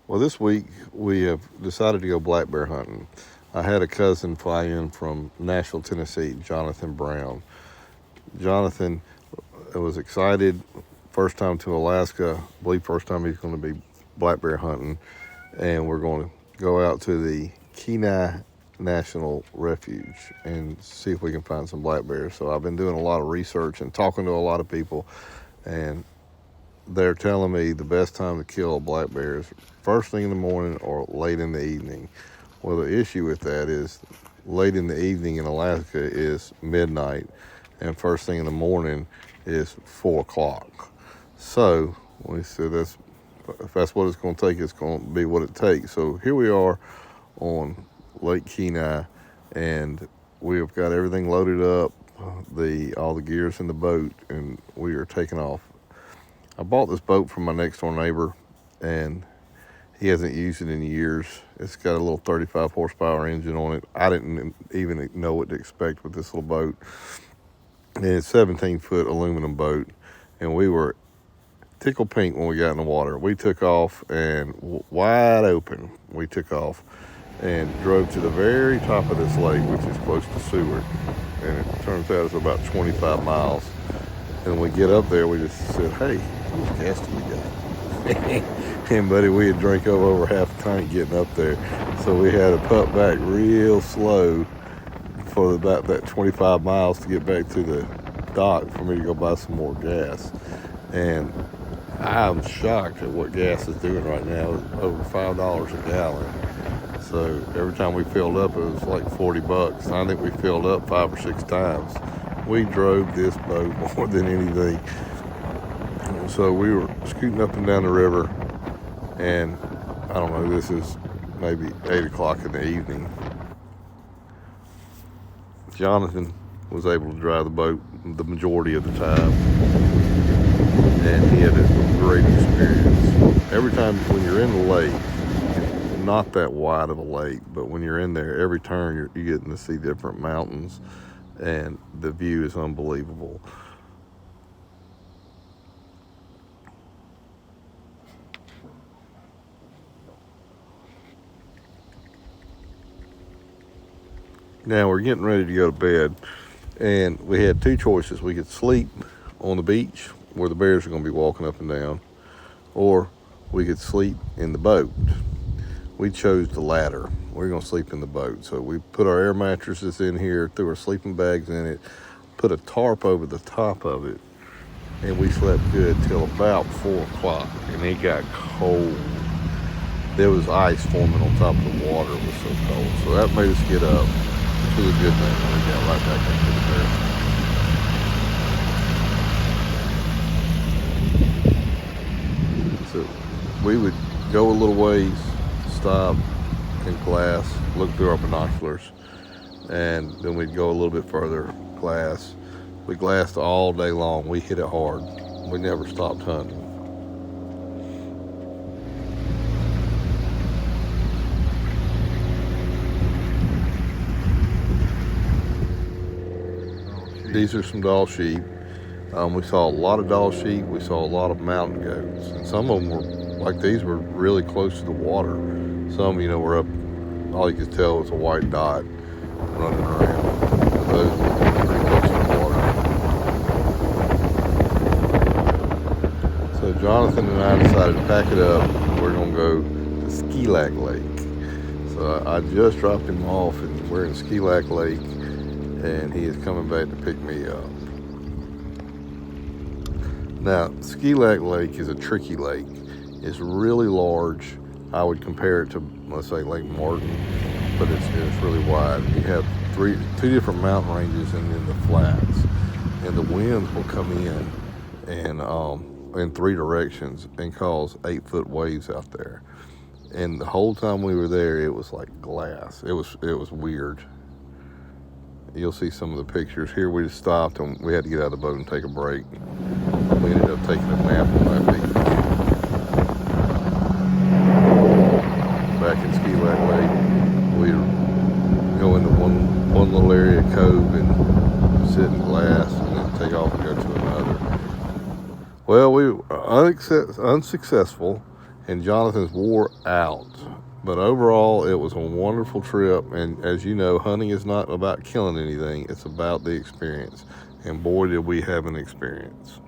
Well, this week we have decided to go black bear hunting. I had a cousin fly in from Nashville, Tennessee, Jonathan Brown. Jonathan was excited. First time to Alaska. I believe first time he's going to be black bear hunting. And we're going to go out to the Kenai National Refuge and see if we can find some black bears. So I've been doing a lot of research and talking to a lot of people, and they're telling me the best time to kill a black bear is first thing in the morning or late in the evening. Well, the issue with that is late in the evening in Alaska is midnight, and first thing in the morning is 4 o'clock. So we said if that's what it's going to take, it's going to be what it takes. So here we are on Lake Kenai, and we've got everything loaded up, all the gears in the boat, and we are taking off. I bought this boat from my next door neighbor, and he hasn't used it in years. It's got a little 35 horsepower engine on it. I didn't even know what to expect with this little boat. And it's a 17-foot aluminum boat, and we were tickle pink when we got in the water. We took off, and wide open, we took off and drove to the very top of this lake, which is close to Seward. And it turns out it's about 25 miles. And when we get up there, we just said, hey, how much gas do we got? And buddy, we had drank over half a tank getting up there. So we had to putt back real slow for about that 25 miles to get back to the dock for me to go buy some more gas. And I'm shocked at what gas is doing right now, over $5 a gallon. So every time we filled up, it was like $40. I think we filled up 5 or 6 times. We drove this boat more than anything. So we were scooting up and down the river, and I don't know, this is maybe 8 o'clock in the evening. Jonathan was able to drive the boat the majority of the time, and he had a great experience. Every time when you're in the lake, it's not that wide of a lake, but when you're in there, every turn you're getting to see different mountains, and the view is unbelievable. Now we're getting ready to go to bed, and we had 2 choices. We could sleep on the beach where the bears are going to be walking up and down, or we could sleep in the boat. We chose the latter. We're going to sleep in the boat. So we put our air mattresses in here, threw our sleeping bags in it, put a tarp over the top of it, and we slept good till about 4 o'clock, and it got cold. There was ice forming on top of the water. It was so cold. So that made us get up. Which was a good thing. We got right back into the bear. So we would go a little ways, stop and glass, look through our binoculars, and then we'd go a little bit further, glass. We glassed all day long. We hit it hard. We never stopped hunting. These are some Dall sheep. We saw a lot of Dall sheep. We saw a lot of mountain goats, and some of them were like these were really close to the water. Some, were up. All you could tell was a white dot running around. But those were pretty close to the water. So Jonathan and I decided to pack it up. We're gonna go to Ski Lake. So I just dropped him off, and we're in Ski Lake, and he is coming back to pick me up. Now, Ski Lake is a tricky lake. It's really large. I would compare it to, let's say, Lake Martin, but it's really wide. You have two different mountain ranges and then the flats, and the winds will come in 3 directions and cause 8-foot waves out there. And the whole time we were there, it was like glass. It was weird. You'll see some of the pictures. Here we just stopped and we had to get out of the boat and take a break. We ended up taking a nap on that beach. Back in Ski Lake, we go into one little area cove and sit in glass and then take off and go to another. Well, we were unsuccessful and Jonathan's wore out. But overall, it was a wonderful trip. And as you know, hunting is not about killing anything, it's about the experience. And boy, did we have an experience.